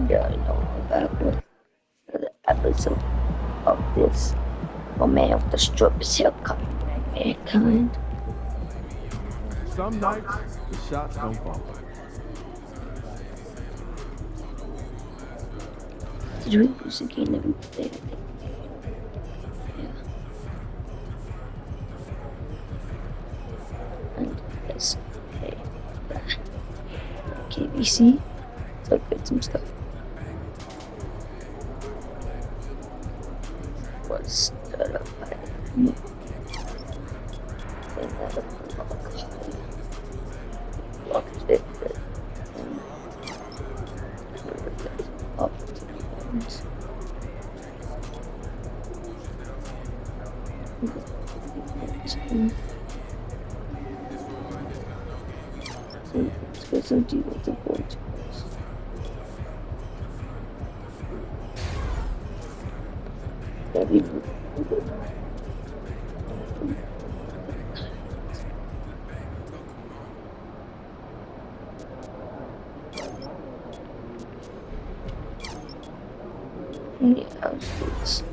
Yeah, I know about the episode of this. A man with the stripper's haircut, mankind. Some nights, the shots don't fall. Did we lose again every day? Yeah. And yes, okay. KBC. So good some stuff. Was stood up by me. And that blocked it. And up to the ones. Let's get some defensive points. Very good. Yeah, it's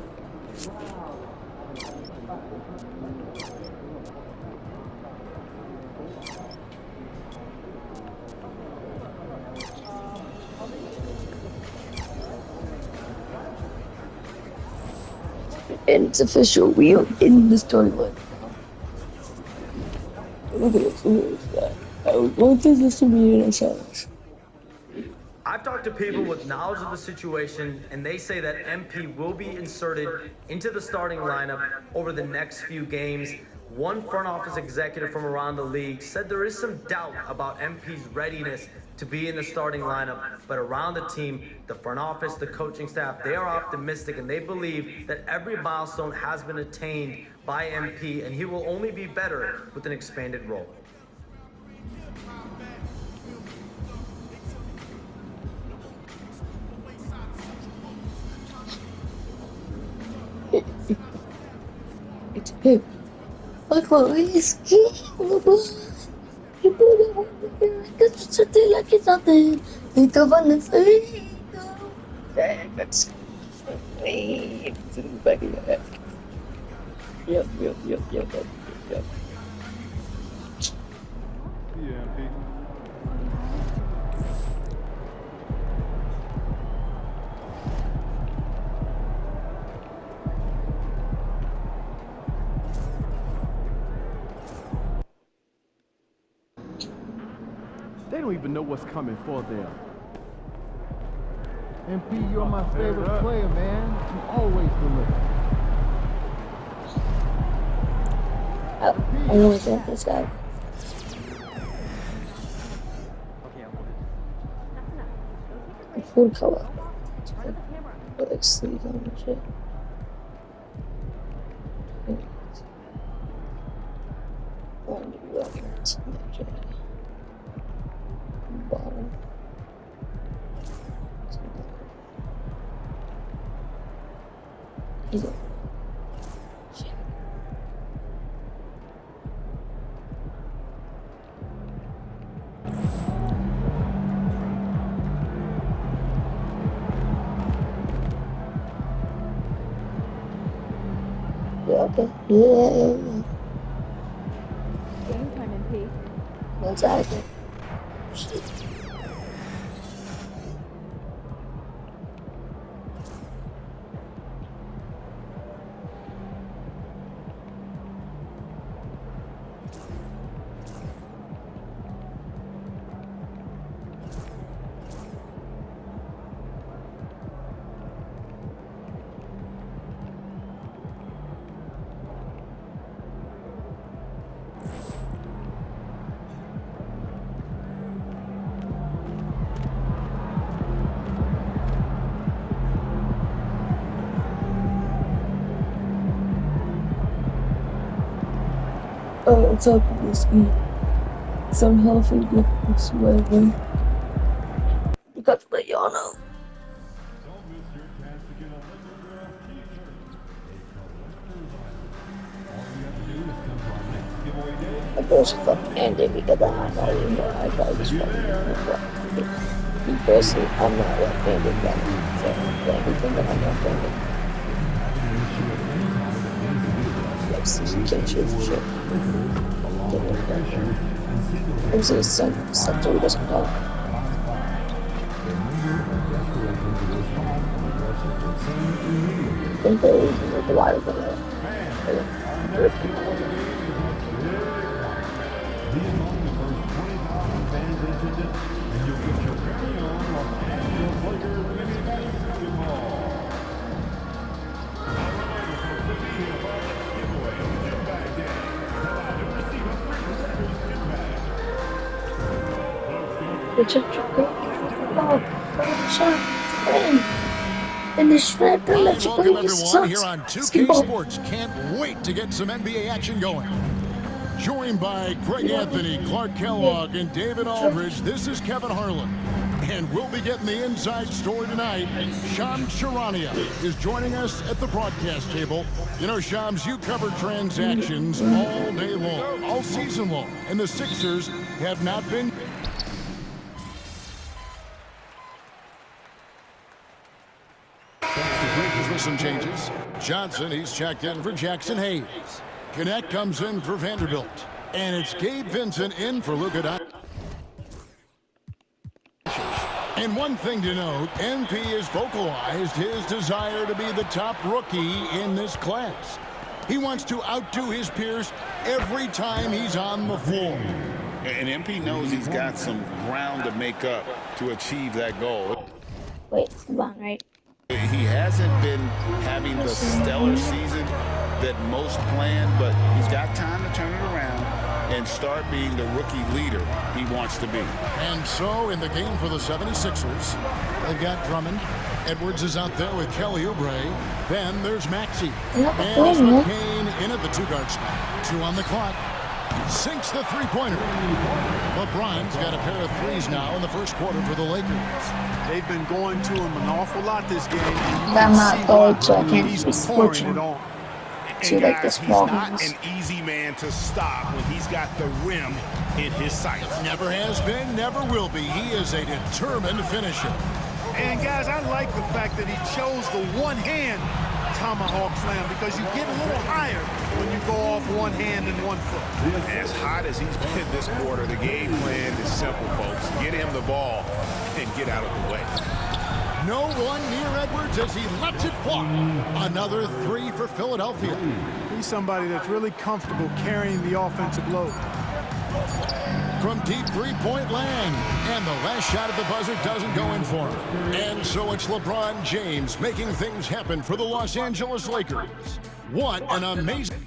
and it's official. We are in the storyline. Look at this. Look at this guy. I was going through this to be in a challenge. I've talked to people with knowledge of the situation, and they say that MP will be inserted into the starting lineup over the next few games. One front office executive from around the league said there is some doubt about MP's readiness to be in the starting lineup, but around the team, the front office, the coaching staff, they are optimistic and they believe that every milestone has been attained by MP, and he will only be better with an expanded role. It's him. Like what is he? You put it something like it's nothing. Think of on the face. That's me. It's in the back of your head. Yep. Yeah, MP. They don't even know what's coming for them. MP, you're my favorite player, man. You always deliver. I know what's up this guy. Full color. Like sleeves on and shit. One records. Bottom. He's a shit. Yeah, okay. Yeah. Game time, MP. One second. Shit. What's up with this week? Some healthy goodness weather. You got to let y'all know. I go to fucking end it because I know I got this fucking Me personally, I'm not left-handed guy. So anything that I'm left-handed. Let's see, you can't shoot for shit. I'm so except he doesn't talk. I think there is like a lot of them. And the sniper lets you play Welcome everyone here on 2K Sports. Can't wait to get some NBA action going. Joined by Greg Anthony, Clark Kellogg, and David Aldridge, this is Kevin Harlan. And we'll be getting the inside story tonight. Shams Charania is joining us at the broadcast table. You know, Shams, you cover transactions all day long, all season long. And the Sixers have not been... With some changes. Johnson, he's checked in for Jackson Hayes. Connect comes in for Vanderbilt. And it's Gabe Vincent in for Luka Doncic. And one thing to note, MP has vocalized his desire to be the top rookie in this class. He wants to outdo his peers every time he's on the floor. And MP knows he's got some ground to make up to achieve that goal. Wait, LeBron, right? He hasn't been having the stellar season that most planned, but he's got time to turn it around and start being the rookie leader he wants to be. And so in the game for the 76ers, they've got Drummond. Edwards is out there with Kelly Oubre. Then there's Maxey. And it's McCain in at the two-guard spot. 2 on the clock. Sinks the three-pointer. LeBron's got a pair of threes now in the first quarter for the Lakers. They've been going to him an awful lot this game. I'm not going to, I can't be switching to like the small he's not ones. an easy man to stop when he's got the rim in his sights. Never has been, never will be. He is a determined finisher. And guys, I like the fact that he chose the one-hand tomahawk slam because you get a little higher when you go off one hand and 1 foot. As hot as he's been this quarter, the game plan is simple, folks. Get him the ball and get out of the way. No one near Edwards as he lets it fly. Another 3 for Philadelphia. He's somebody that's really comfortable carrying the offensive load. From deep three-point land. And the last shot at the buzzer doesn't go in for him. And so it's LeBron James making things happen for the Los Angeles Lakers. What an amazing...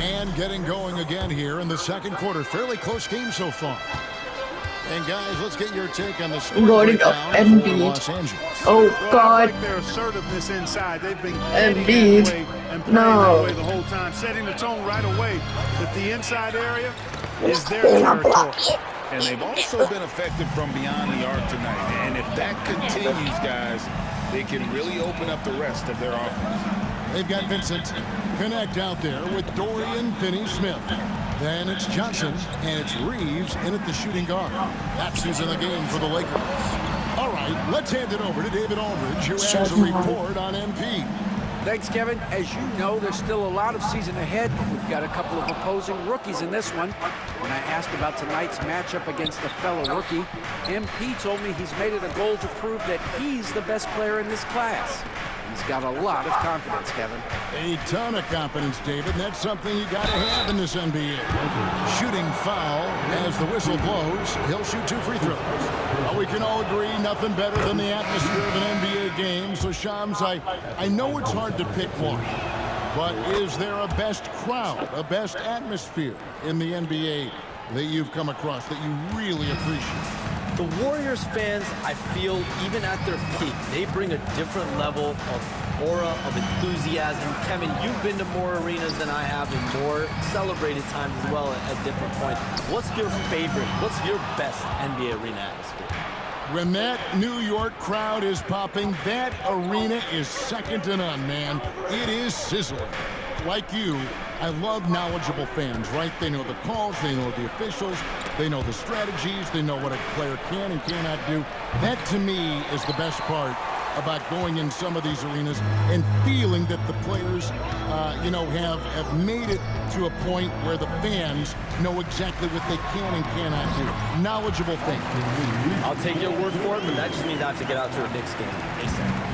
And getting going again here in the second quarter. Fairly close game so far. And guys, let's get your take on the score breakdown for Los Angeles. Oh Well, God, I like their assertiveness inside. They've been Embiid. getting that way and playing No. that way the whole time, setting the tone right away that the inside area is their they're not territory. blocks. And they've also been effective from beyond the arc tonight. And if that continues, guys, they can really open up the rest of their offense. They've got Vincent. Connect out there with Dorian Finney-Smith. Then it's Johnson, and it's Reeves in at the shooting guard. That's who's in the game for the Lakers. All right, let's hand it over to David Aldridge, who has a report on MP. Thanks, Kevin. As you know, there's still a lot of season ahead. We've got a couple of opposing rookies in this one. When I asked about tonight's matchup against a fellow rookie, MP told me he's made it a goal to prove that he's the best player in this class. He's got a lot of confidence, Kevin. A ton of confidence, David. That's something you got to have in this NBA. Shooting foul as the whistle blows. He'll shoot 2 free throws. Well, we can all agree nothing better than the atmosphere of an NBA game. So, Shams, I know it's hard to pick one. But is there a best crowd, a best atmosphere in the NBA that you've come across that you really appreciate? The Warriors fans, I feel, even at their peak, they bring a different level of aura, of enthusiasm. Kevin, you've been to more arenas than I have in more celebrated times as well at different points. What's your favorite, what's your best NBA arena atmosphere? When that New York crowd is popping, that arena is second to none, man. It is sizzling. like you, I love knowledgeable fans, right? They know the calls, they know the officials, they know the strategies, they know what a player can and cannot do. That, to me, is the best part about going in some of these arenas and feeling that the players, have made it to a point where the fans know exactly what they can and cannot do. Knowledgeable fans. I'll take your word for it, but that just means I have to get out to a Knicks game ASAP.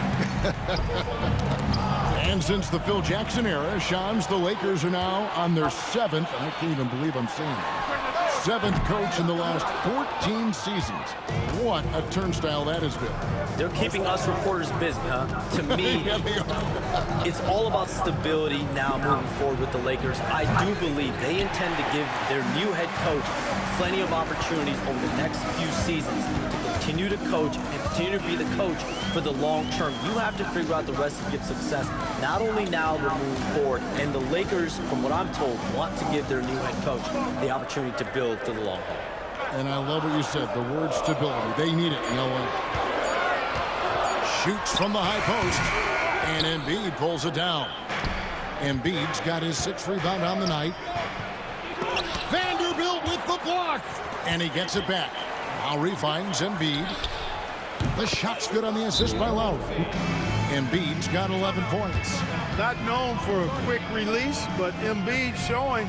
And since the Phil Jackson era, Shams, the Lakers are now on their 7th, I can't even believe I'm saying it, 7th coach in the last 14 seasons. What a turnstile that has been. They're keeping us reporters busy, huh? To me, Yeah, they are. it's all about stability now moving forward with the Lakers. I do believe they intend to give their new head coach plenty of opportunities over the next few seasons to continue to coach and continue to be the coach for the long term. You have to figure out the recipe of success, not only now but moving forward. And the Lakers, from what I'm told, want to give their new head coach the opportunity to build for the long haul. And I love what you said, the word stability. They need it, Shoots from the high post, and Embiid pulls it down. Embiid's got his 6th rebound on the night. Vanderbilt with the block, and he gets it back. Lowry finds Embiid. The shot's good on the assist by Lowry. Embiid's got 11 points. Not known for a quick release, but Embiid showing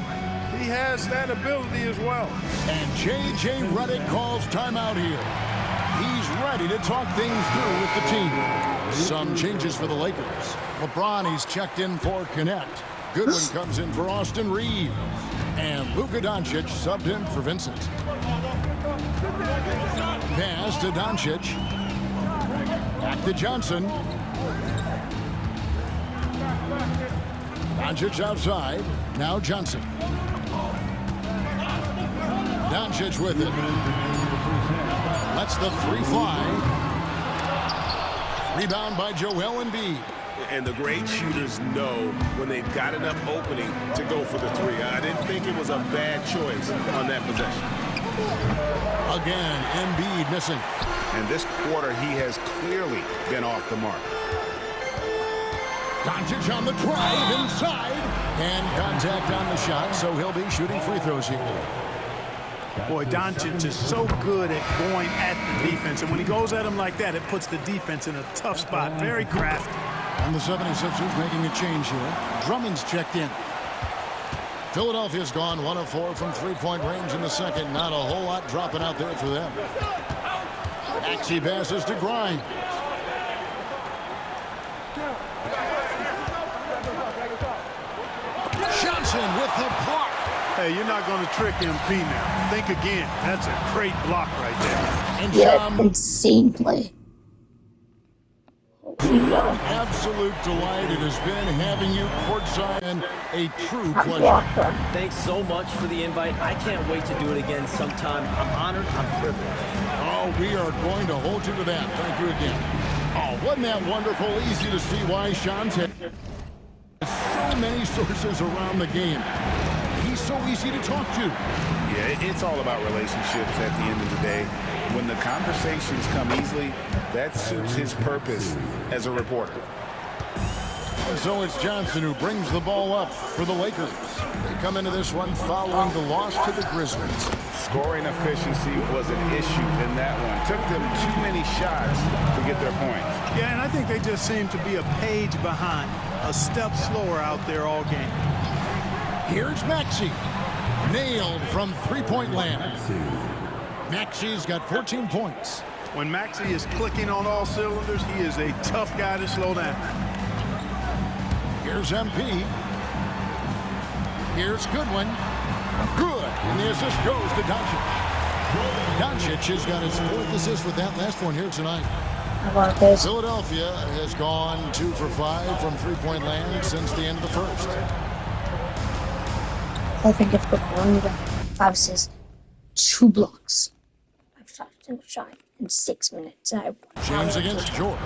he has that ability as well. And J.J. Redick calls timeout here. He's ready to talk things through with the team. Some changes for the Lakers. LeBron, he's checked in for Connect. Goodwin comes in for Austin Reeves. And Luka Doncic subbed in for Vincent. Pass to Doncic. Back to Johnson. Doncic outside. Now Johnson. Doncic with it. Lets the 3 fly. Rebound by Joel Embiid. And the great shooters know when they've got enough opening to go for the 3. I didn't think it was a bad choice on that possession. Again, Embiid missing. And this quarter, he has clearly been off the mark. Doncic on the drive inside. And contact on the shot, so he'll be shooting free throws here. Boy, Doncic is so good at going at the defense. And when he goes at him like that, it puts the defense in a tough spot. Very crafty. And the 76ers making a change here. Drummond's checked in. Philadelphia's gone 1 of 4 from 3-point range in the second. Not a whole lot dropping out there for them. Maxey passes to Grimes. Johnson with the block. Hey, you're not going to trick MP now. Think again. That's a great block right there. And Yeah, insane play. absolute delight it has been having you courtside, and a true pleasure. Thanks so much for the invite. I can't wait to do it again sometime. I'm honored. I'm privileged. Oh, we are going to hold you to that. Thank you again. Oh, wasn't that wonderful? Easy to see why Shams had so many sources around the game. He's so easy to talk to. Yeah, it's all about relationships at the end of the day. When the conversations come easily, that suits his purpose as a reporter. So it's Johnson who brings the ball up for the Lakers. They come into this one following the loss to the Grizzlies. Scoring efficiency was an issue in that one. Took them too many shots to get their points. Yeah, and I think they just seem to be a page behind, a step slower out there all game. Here's Maxey. Nailed from 3-point land. Maxey's got 14 points. When Maxey is clicking on all cylinders, he is a tough guy to slow down. Here's MP. Here's Goodwin. Good. And the assist goes to Doncic. Doncic has got his 4th assist with that last one here tonight. How about this? Philadelphia has gone 2 for 5 from 3-point land since the end of the first. I think it's got 5 assists, 2 blocks. 5 shots in a shot in 6 minutes. James against George.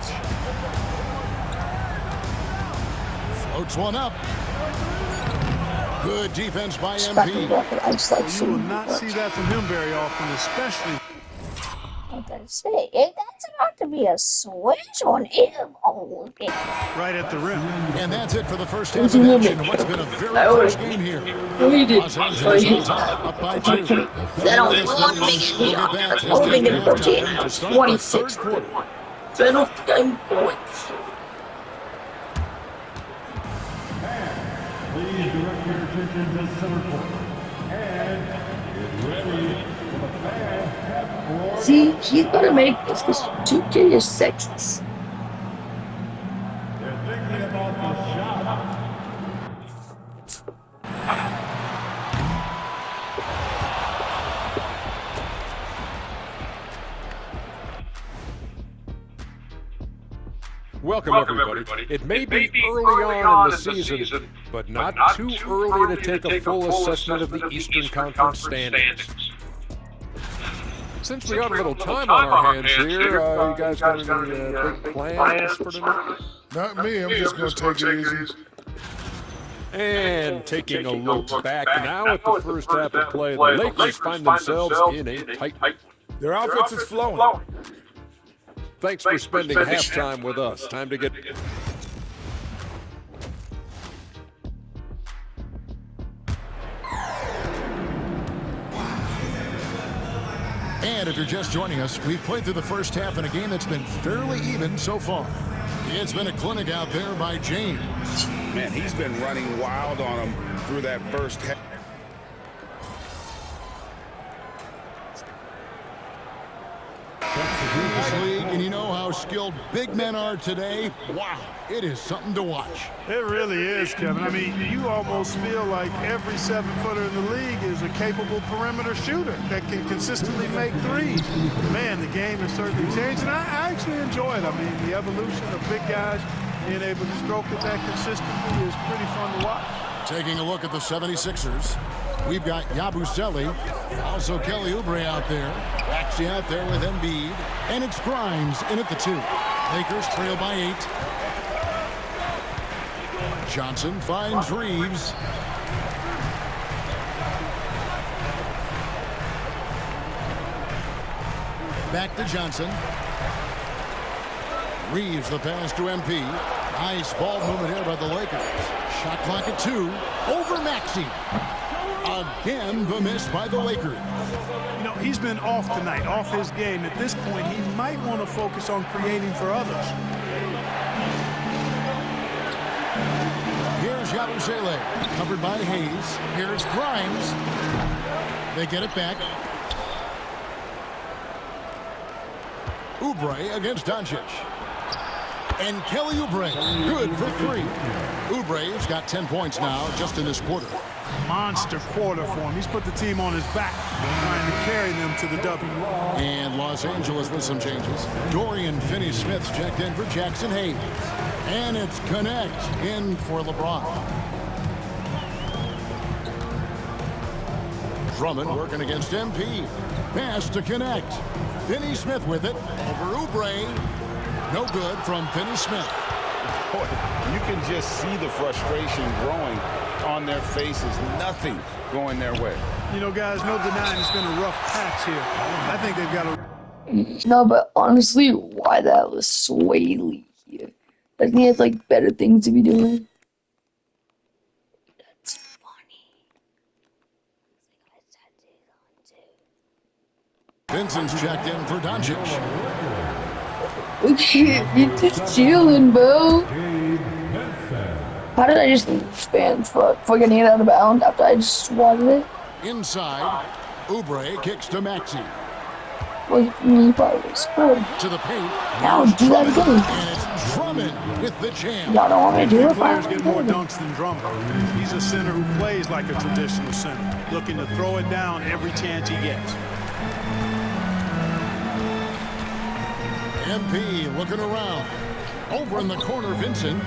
Floats one up. Good defense by MP. You will not see that from him very often, especially. What did I say? That's about to be a switch on him. Oh, okay. Right at the rim. And that's it for the first half of action in what's been a very close game here. Los Angeles on top, up by 2. That only one makes me up. That's only going to go to 26. Final game points. Please direct your attention to center court. And get ready for the fast. See, he's going to make this because 2K is sexist. They're thinking about the shot. Welcome, everybody. It may be early on in the season, but not too early to take a full assessment of the Eastern Conference standings. Since we got a little time on our hands here, you guys got any big plans for tonight? Not me. I'm just going to take it easy. And taking a look back now at the first half of play, the Lakers find themselves in a tight. Their offense is flowing. Thanks for spending halftime with us. Time to get... And if you're just joining us, we've played through the first half in a game that's been fairly even so far. It's been a clinic out there by James. Man, he's been running wild on him through that first half. This league, and you know how skilled big men are today. Wow, it is something to watch. It really is, Kevin. I mean, you almost feel like every 7-footer in the league is a capable perimeter shooter that can consistently make threes. Man, the game has certainly changed, and I actually enjoy it. I mean, the evolution of big guys being able to stroke it that consistently is pretty fun to watch. Taking a look at the 76ers, we've got Yabusele, also Kelly Oubre out there. Maxey out there with Embiid, and it's Grimes in at the 2. Lakers trail by 8. Johnson finds Reeves. Back to Johnson. Reeves the pass to MP. Nice ball movement here by the Lakers. Shot clock at 2. Over Maxey. Again, the miss by the Lakers. You know, he's been off tonight, off his game. At this point, he might want to focus on creating for others. Here's Yabusele, covered by Hayes. Here's Grimes. They get it back. Oubre against Doncic. And Kelly Oubre, good for 3. Oubre's got 10 points now just in this quarter. Monster quarter for him. He's put the team on his back, trying to carry them to the W. And Los Angeles with some changes. Dorian Finney-Smith's checked in for Jackson Hayes. And it's Connect in for LeBron. Drummond working against MP. Pass to Connect. Finney-Smith with it. Over Oubre. No good from Finney-Smith. Boy, you can just see the frustration growing on their faces. Nothing going their way. You know, guys, no denying it's been a rough patch here. I think they've got a... No, but honestly, why that was Swaley here? I think he has like better things to be doing. That's funny. Vincent's checked in for Doncic. You're just chilling, bro. How did I just stand for getting it out of bounds after I just swatted it? Inside, Oubre kicks to Maxey. Well, he probably scored. To the paint. Now do that again. And it's Drummond with the jam. Y'all don't want me to do it? Players get more dunks than Drummond. He's a center who plays like a traditional center, looking to throw it down every chance he gets. MP looking around. Over in the corner, Vincent.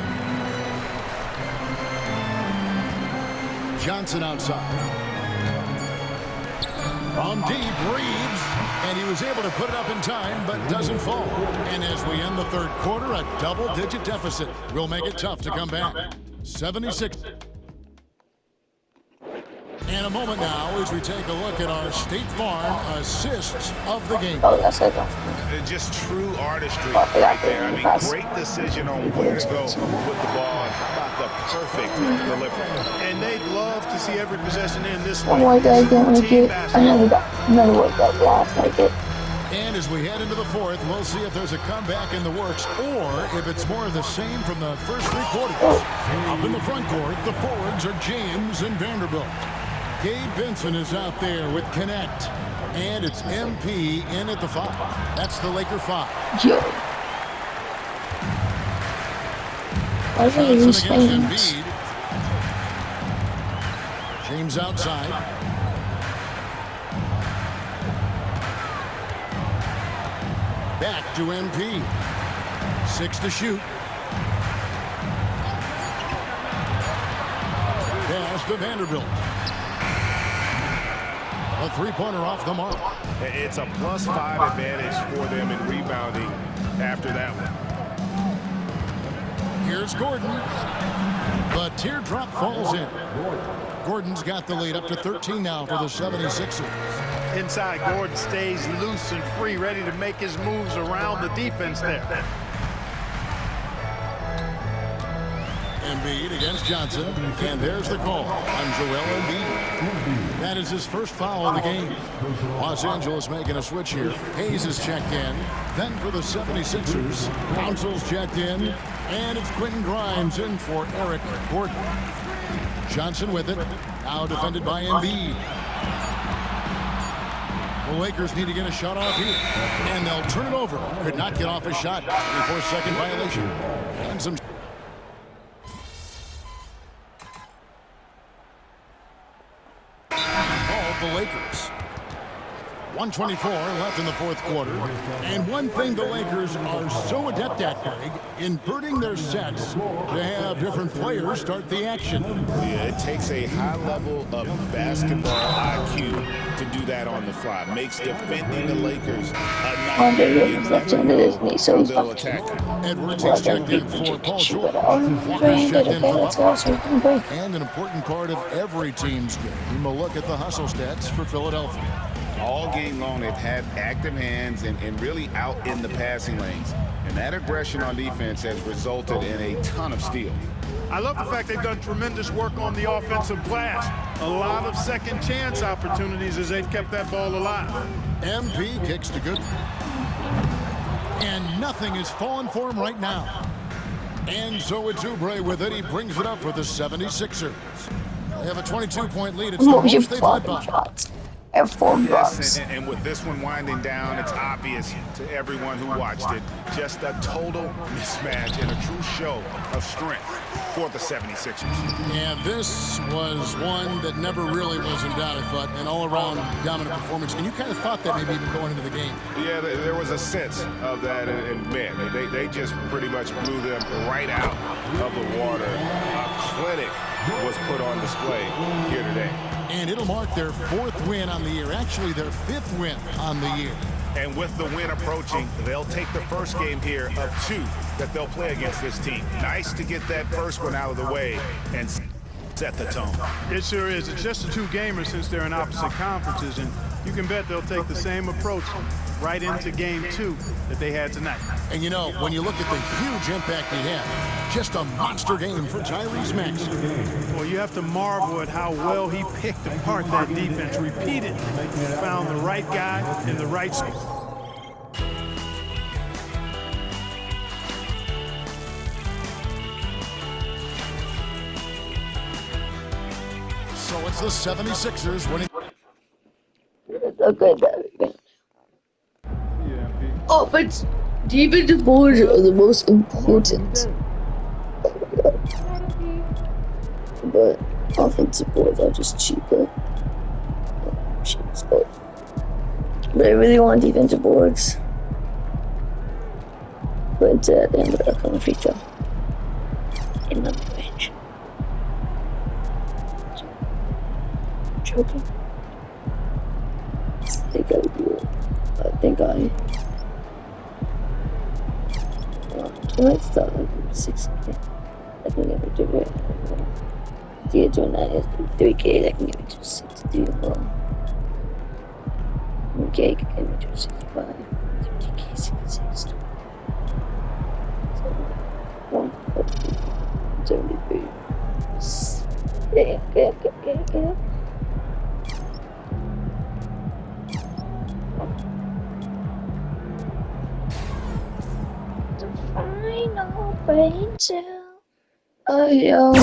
Johnson outside. From deep, Reeves. And he was able to put it up in time, but doesn't fall. And as we end the third quarter, a double-digit deficit will make it tough to come back. 76. And a moment now as we take a look at our State Farm assists of the game. Oh, that's it. Just true artistry right there. I mean, great decision on where to go with the ball. How about the perfect delivery? And they'd love to see every possession in this way. Oh my God, I can't like it. I never worked that last like it. And as we head into the fourth, we'll see if there's a comeback in the works or if it's more of the same from the first three quarters. Up in the front court, the forwards are James and Vanderbilt. Gabe Vincent is out there with Connect. And it's MP in at the 5. That's the Laker 5. Yo. Johnson against Embiid. James outside. Back to MP. 6 to shoot. Pass to Vanderbilt. A three-pointer off the mark. It's a +5 advantage for them in rebounding after that one. Here's Gordon. The teardrop falls in. Gordon's got the lead up to 13 now for the 76ers. Inside, Gordon stays loose and free, ready to make his moves around the defense there. Embiid against Johnson, and there's the call on Joel Embiid. That is his first foul of the game. Los Angeles making a switch here. Hayes is checked in. Then for the 76ers, Council's checked in, and it's Quentin Grimes in for Eric Gordon. Johnson with it, now defended by Embiid. The Lakers need to get a shot off here, and they'll turn it over. Could not get off a shot before second violation. And some the Lakers. 1:24 left in the fourth quarter. And one thing the Lakers are so adept at, Greg, inverting their sets to have different players start the action. Yeah, it takes a high level of basketball IQ to do that on the fly. Makes defending the Lakers a nightmare. You never know how they'll attack. Edwards is checked in for Paul George. Walker's checked in for Butler. And an important part of every team's game, a look at the hustle stats for Philadelphia. All game long, they've had active hands and really out in the passing lanes. And that aggression on defense has resulted in a ton of steals. I love the fact they've done tremendous work on the offensive glass. A lot of second chance opportunities as they've kept that ball alive. MP kicks to good. And nothing is falling for him right now. And so it's Oubre with it. He brings it up for the 76ers. They have a 22-point lead. It's the most they've led by. And 4 blocks. Yes, and with this one winding down, it's obvious to everyone who watched it. Just a total mismatch and a true show of strength for the 76ers. And this was one that never really was in doubt, I thought, an all-around dominant performance. And you kind of thought that maybe even going into the game. Yeah, there was a sense of that, and man, they just pretty much blew them right out of the water. A clinic was put on display here today. And it'll mark their 4th win on the year, actually their 5th win on the year. And with the win approaching, they'll take the first game here of 2 that they'll play against this team. Nice to get that first one out of the way and set the tone. It sure is. It's just a 2-gamer since they're in opposite conferences, and you can bet they'll take the same approach right into game 2 that they had tonight. And you know, when you look at the huge impact he had, just a monster game for Tyrese Maxey. Well, you have to marvel at how well he picked apart that defense repeatedly. Found the right guy in the right spot. So it's the 76ers winning. Okay, oh, but defensive boards are the most important. But offensive boards are just cheaper. But I really want defensive boards. But they ended up on the feature. In the range. Joking. I think I would do it. I think I might start like 6. I can never do it. Yeah, doing that is 3K. I can give it to 60. Okay, I can give it to 65. 50K, 66. 73. Okay. The final brain cell. Oh, yo.